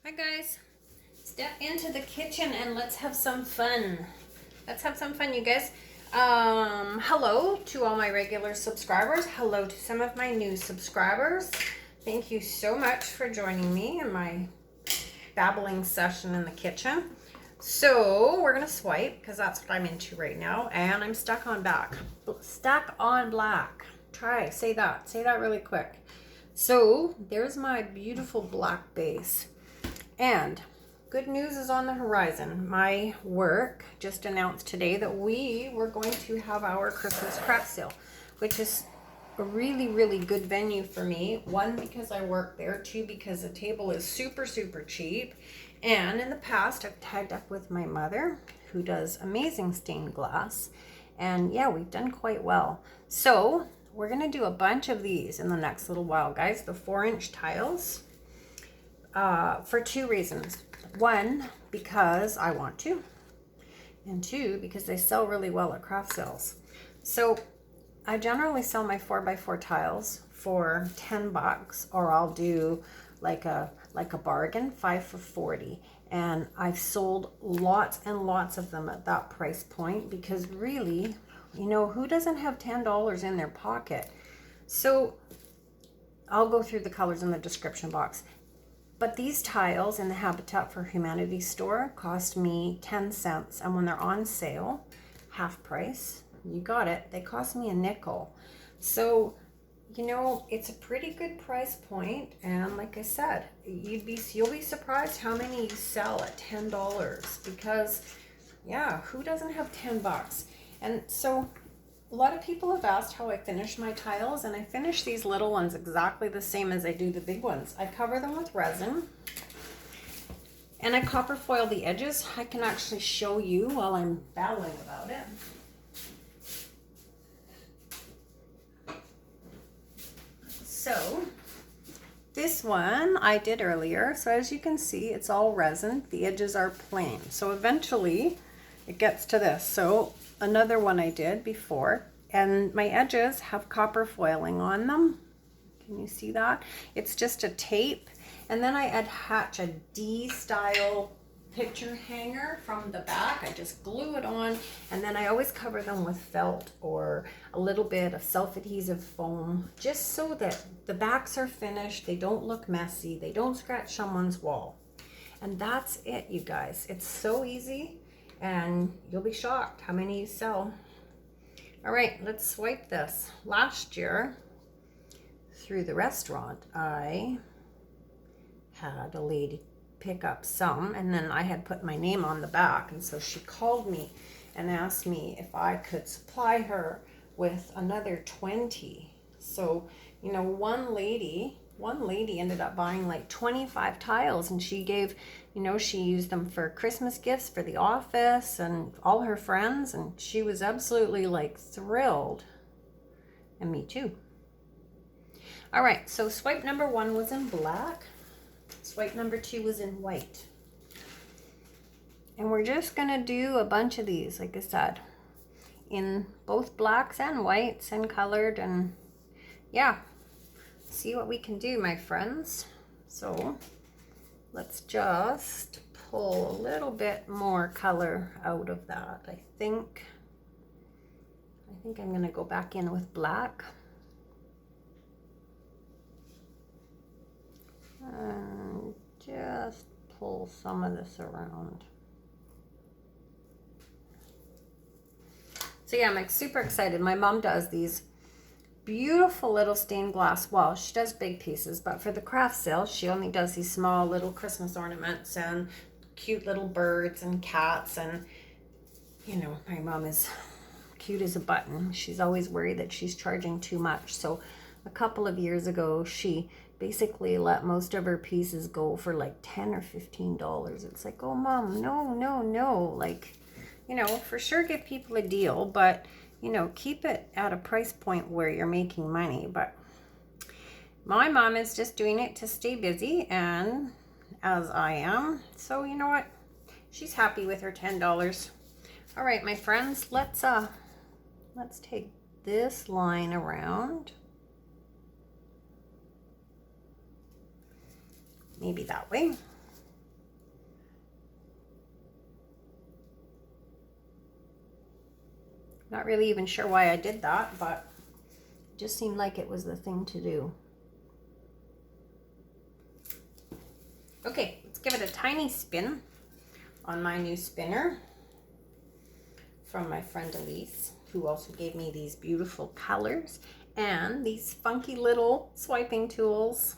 Hi guys, step into the kitchen and let's have some fun. Let's have some fun, you guys. Hello to all my regular subscribers. Hello to some of my new subscribers. Thank you so much for joining me in my babbling session in the kitchen. So we're gonna swipe because that's what I'm into right now, and I'm stuck on black. Stuck on black. Say that really quick. So there's my beautiful black base. And good news is on the horizon. My work just announced today that we were going to have our Christmas craft sale, which is a really, really good venue for me. One, because I work there. Two, because the table is super, super cheap. And in the past, I've tagged up with my mother, who does amazing stained glass. And yeah, we've done quite well. So we're going to do a bunch of these in the next little while, guys. The 4-inch tiles. For two reasons. One, because I want to, and two, because they sell really well at craft sales. So I generally sell my 4x4 tiles for $10, or I'll do like a bargain, 5 for $40. And I've sold lots and lots of them at that price point, because really, you know, who doesn't have $10 in their pocket? So I'll go through the colors in the description box. But these tiles in the Habitat for Humanity store cost me 10 cents. And when they're on sale, half price, you got it, they cost me a nickel. So, you know, it's a pretty good price point. And like I said, you'll be surprised how many you sell at $10. Because, yeah, who doesn't have $10? And so a lot of people have asked how I finish my tiles, and I finish these little ones exactly the same as I do the big ones. I cover them with resin, and I copper foil the edges. I can actually show you while I'm babbling about it. So this one I did earlier. So as you can see, it's all resin. The edges are plain. So eventually it gets to this. So another one I did before, and my edges have copper foiling on them. Can you see that? It's just a tape, and then I attach a D-style picture hanger from the back. I just glue it on, and then I always cover them with felt or a little bit of self-adhesive foam, just so that the backs are finished, they don't look messy, they don't scratch someone's wall. And that's it, you guys. It's so easy, and you'll be shocked how many you sell. All right, let's swipe this. Last year, through the restaurant, I had a lady pick up some, and then I had put my name on the back, and so she called me and asked me if I could supply her with another 20. So, you know, one lady ended up buying like 25 tiles, and she gave, you know, she used them for Christmas gifts for the office and all her friends, and she was absolutely like thrilled, and me too. All right, so swipe number 1 was in black. Swipe number 2 was in white. And we're just gonna do a bunch of these, like I said, in both blacks and whites and colored, and yeah, see what we can do, my friends. So let's just pull a little bit more color out of that. I think I'm gonna go back in with black. And just pull some of this around. So yeah, I'm like super excited. My mom does these beautiful little stained glass walls. She does big pieces, but for the craft sale, she only does these small little Christmas ornaments and cute little birds and cats. And you know, my mom is cute as a button. She's always worried that she's charging too much. So a couple of years ago, she basically let most of her pieces go for like $10 or $15. It's like, oh mom, no. Like, you know, for sure give people a deal, but you know, keep it at a price point where you're making money. But my mom is just doing it to stay busy, and as I am. So you know what? She's happy with her $10. All right, my friends, let's take this line around. Maybe that way. Not really even sure why I did that, but it just seemed like it was the thing to do. Okay, let's give it a tiny spin on my new spinner from my friend Elise, who also gave me these beautiful colors and these funky little swiping tools,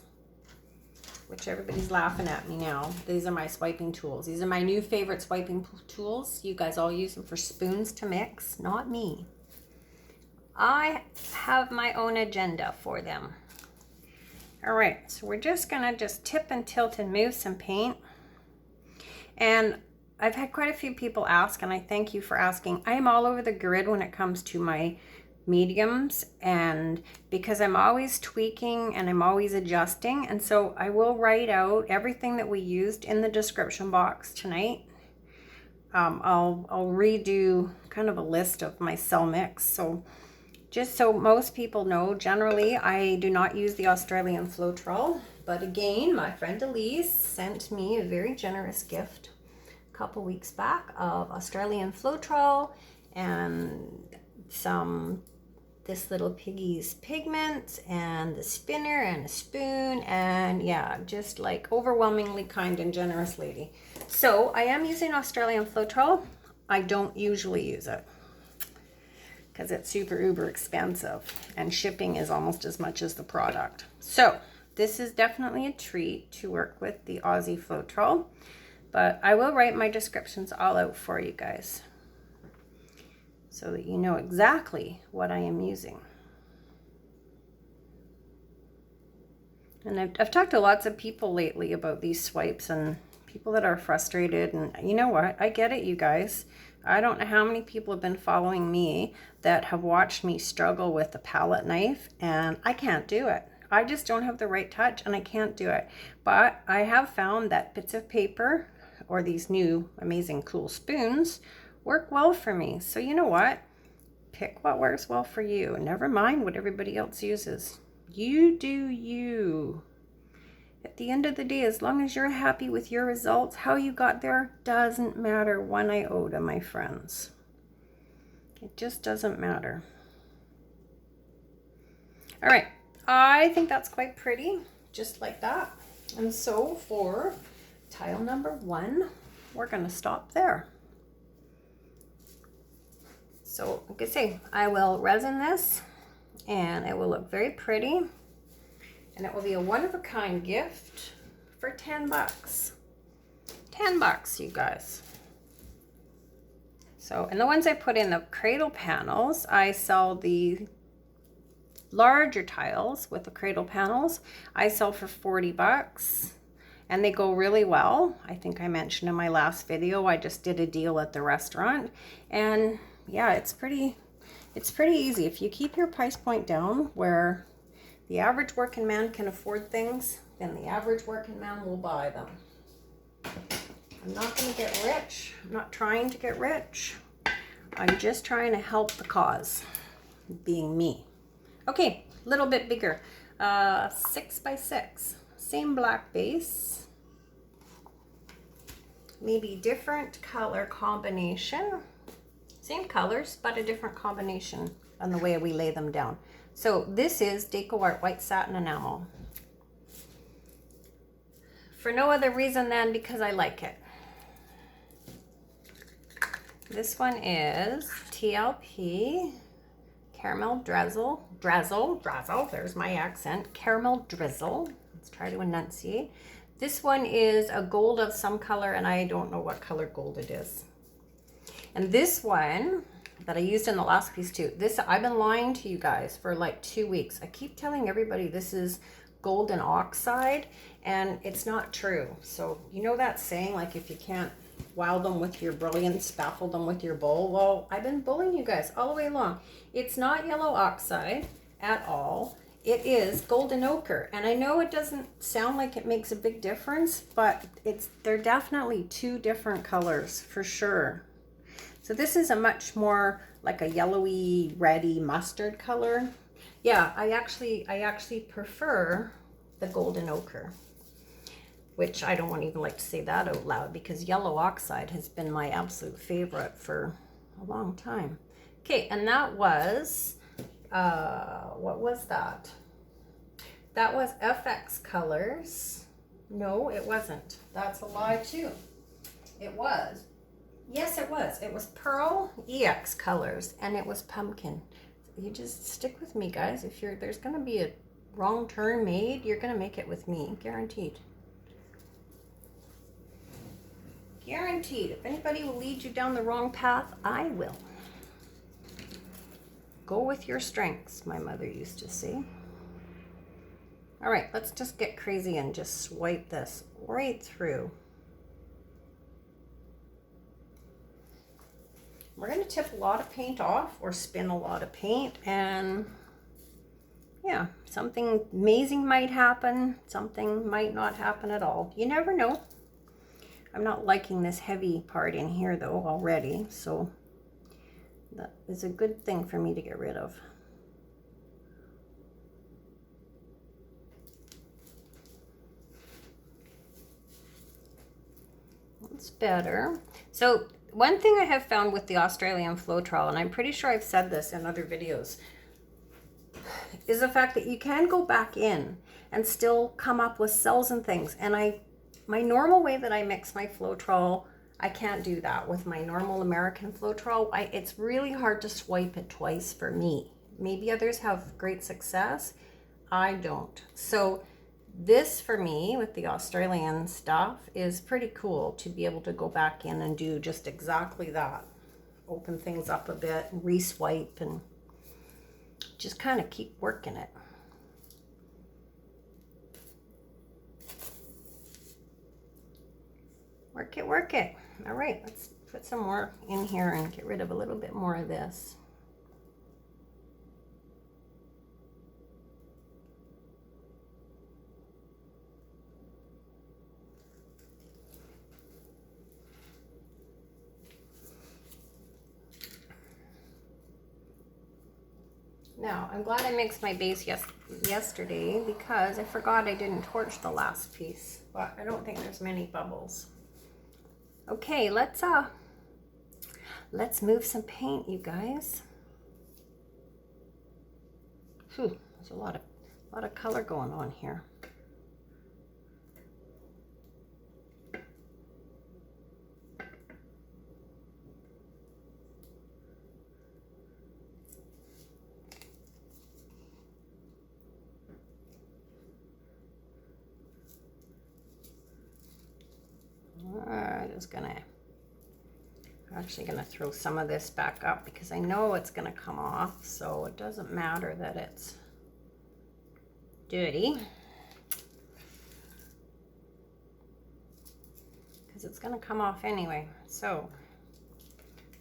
which everybody's laughing at me now. These are my swiping tools. These are my new favorite swiping tools. You guys all use them for spoons to mix, not me. I have my own agenda for them. All right, so we're just gonna tip and tilt and move some paint. And I've had quite a few people ask, and I thank you for asking. I am all over the grid when it comes to my mediums, and because I'm always tweaking and I'm always adjusting, and so I will write out everything that we used in the description box tonight. I'll redo kind of a list of my cell mix. So just so most people know, generally I do not use the Australian Floeteol, but again, my friend Elise sent me a very generous gift a couple weeks back of Australian Floeteol and this little piggy's pigment and the spinner and a spoon, and yeah, just like overwhelmingly kind and generous lady. So I am using Australian Floeteol. I don't usually use it because it's super uber expensive and shipping is almost as much as the product. So this is definitely a treat to work with the Aussie Floeteol, but I will write my descriptions all out for you guys so that you know exactly what I am using. And I've talked to lots of people lately about these swipes and people that are frustrated, and you know what? I get it, you guys. I don't know how many people have been following me that have watched me struggle with the palette knife, and I can't do it. I just don't have the right touch and I can't do it. But I have found that bits of paper or these new amazing cool spoons work well for me. So you know what? Pick what works well for you. Never mind what everybody else uses. You do you. At the end of the day, as long as you're happy with your results, how you got there doesn't matter one iota, my friends. It just doesn't matter. All right, I think that's quite pretty, just like that. And so for tile number 1, we're gonna stop there. So like I say, I will resin this and it will look very pretty. And it will be a one-of-a-kind gift for 10 bucks. 10 bucks, you guys. So, and the ones I put in the cradle panels, I sell the larger tiles with the cradle panels. I sell for 40 bucks. And they go really well. I think I mentioned in my last video, I just did a deal at the restaurant. And yeah, it's pretty easy. If you keep your price point down where the average working man can afford things, then the average working man will buy them. I'm not going to get rich. I'm not trying to get rich. I'm just trying to help the cause, being me. Okay, a little bit bigger. 6 by 6. Same black base. Maybe different color combination. Same colors, but a different combination on the way we lay them down. So this is Deco Art White Satin Enamel. For no other reason than because I like it. This one is TLP Caramel Drizzle, there's my accent, Caramel Drizzle. Let's try to enunciate. This one is a gold of some color, and I don't know what color gold it is. And this one that I used in the last piece too, I've been lying to you guys for like 2 weeks. I keep telling everybody this is golden oxide, and it's not true. So you know that saying, like, if you can't wow them with your brilliance, baffle them with your bull. Well, I've been bullying you guys all the way along. It's not yellow oxide at all. It is golden ochre. And I know it doesn't sound like it makes a big difference, but they're definitely two different colors for sure. So this is a much more like a yellowy, reddy mustard color. Yeah, I actually prefer the golden ochre, which I don't even like to say that out loud because yellow oxide has been my absolute favorite for a long time. Okay, and that was, what was that? That was FX Colors. No, it wasn't. That's a lie too. It was. Yes, it was. It was Pearl EX Colors, and it was Pumpkin. You just stick with me, guys. If there's going to be a wrong turn made, you're going to make it with me. Guaranteed. Guaranteed. If anybody will lead you down the wrong path, I will. Go with your strengths, my mother used to say. All right, let's just get crazy and just swipe this right through. We're going to tip a lot of paint off or spin a lot of paint, and yeah, something amazing might happen. Something might not happen at all. You never know. I'm not liking this heavy part in here though already, so that is a good thing for me to get rid of. That's better. So one thing I have found with the Australian Floeteol, and I'm pretty sure I've said this in other videos, is the fact that you can go back in and still come up with cells and things. And my normal way that I mix my Floeteol, I can't do that with my normal American Floeteol. It's really hard to swipe it twice for me. Maybe others have great success. I don't. So this for me with the Australian stuff is pretty cool to be able to go back in and do just exactly that. Open things up a bit, re-swipe, and just kind of keep working it. Work it, work it. All right, let's put some more in here and get rid of a little bit more of this. Now, I'm glad I mixed my base yesterday because I forgot I didn't torch the last piece, but I don't think there's many bubbles. Okay, let's move some paint, you guys. Whew, there's a lot of color going on here. I'm actually gonna throw some of this back up because I know it's gonna come off, so it doesn't matter that it's dirty, because it's gonna come off anyway. So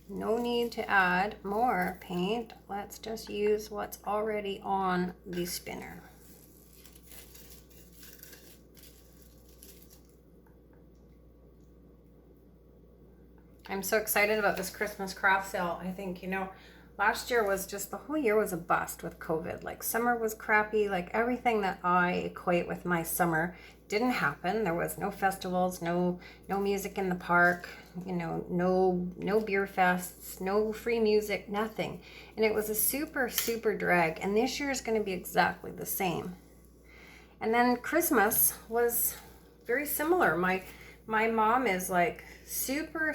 no need to add more paint. Let's just use what's already on the spinner. I'm so excited about this Christmas craft sale. I think, you know, last year was just, the whole year was a bust with COVID. Like summer was crappy, like everything that I equate with my summer didn't happen. There was no festivals, no music in the park, you know, no beer fests, no free music, nothing. And it was a super drag. And this year is going to be exactly the same. And then Christmas was very similar. My mom is like super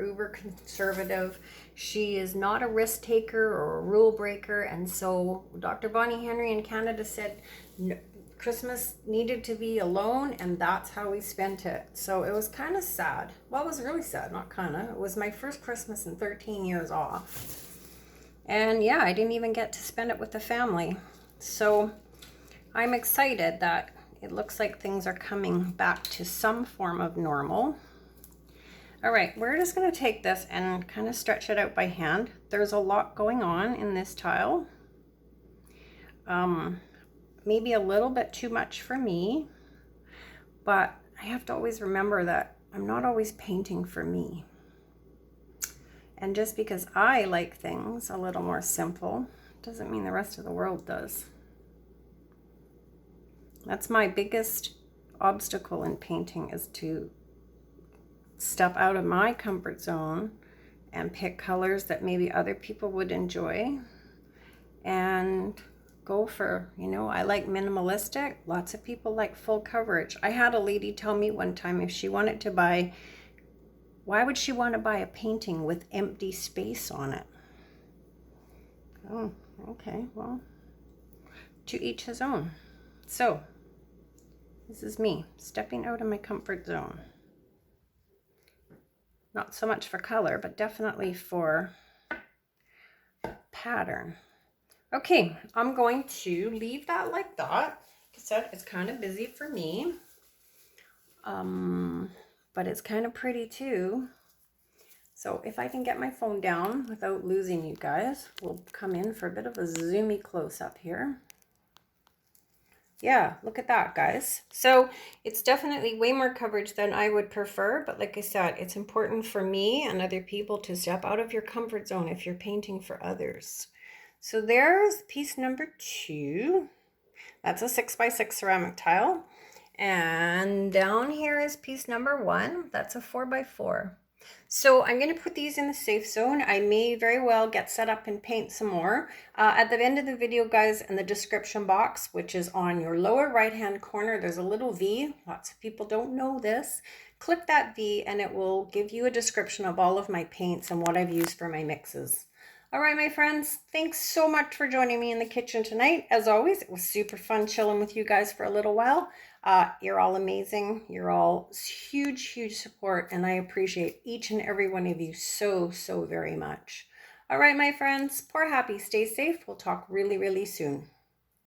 uber conservative. She is not a risk taker or a rule breaker, and so Dr. Bonnie Henry in Canada said Christmas needed to be alone, and that's how we spent it. So it was kind of sad. Well, it was really sad, not kind of. It was my first Christmas in 13 years off, and yeah, I didn't even get to spend it with the family. So I'm excited that it looks like things are coming back to some form of normal. All right, we're just going to take this and kind of stretch it out by hand. There's a lot going on in this tile. Maybe a little bit too much for me, but I have to always remember that I'm not always painting for me. And just because I like things a little more simple doesn't mean the rest of the world does. That's my biggest obstacle in painting, is to step out of my comfort zone and pick colors that maybe other people would enjoy and go for, you know, I like minimalistic. Lots of people like full coverage. I had a lady tell me one time if she wanted to buy, why would she want to buy a painting with empty space on it? Oh, okay, well, to each his own. So, this is me stepping out of my comfort zone. Not so much for color, but definitely for pattern. Okay, I'm going to leave that like that. Like I said, it's kind of busy for me. But it's kind of pretty too. So if I can get my phone down without losing you guys, we'll come in for a bit of a zoomy close-up here. Yeah, look at that, guys. So it's definitely way more coverage than I would prefer, but like I said, it's important for me and other people to step out of your comfort zone if you're painting for others. So there's piece number 2. That's a 6x6 ceramic tile. And down here is piece number 1. That's a 4x4. So I'm going to put these in the safe zone. I may very well get set up and paint some more. At the end of the video, guys, in the description box, which is on your lower right hand corner, there's a little V. Lots of people don't know this. Click that V and it will give you a description of all of my paints and what I've used for my mixes. All right, my friends, thanks so much for joining me in the kitchen tonight. As always, it was super fun chilling with you guys for a little while. You're all amazing. You're all huge, huge support, and I appreciate each and every one of you so, so very much. All right, my friends, pour happy, stay safe. We'll talk really, really soon.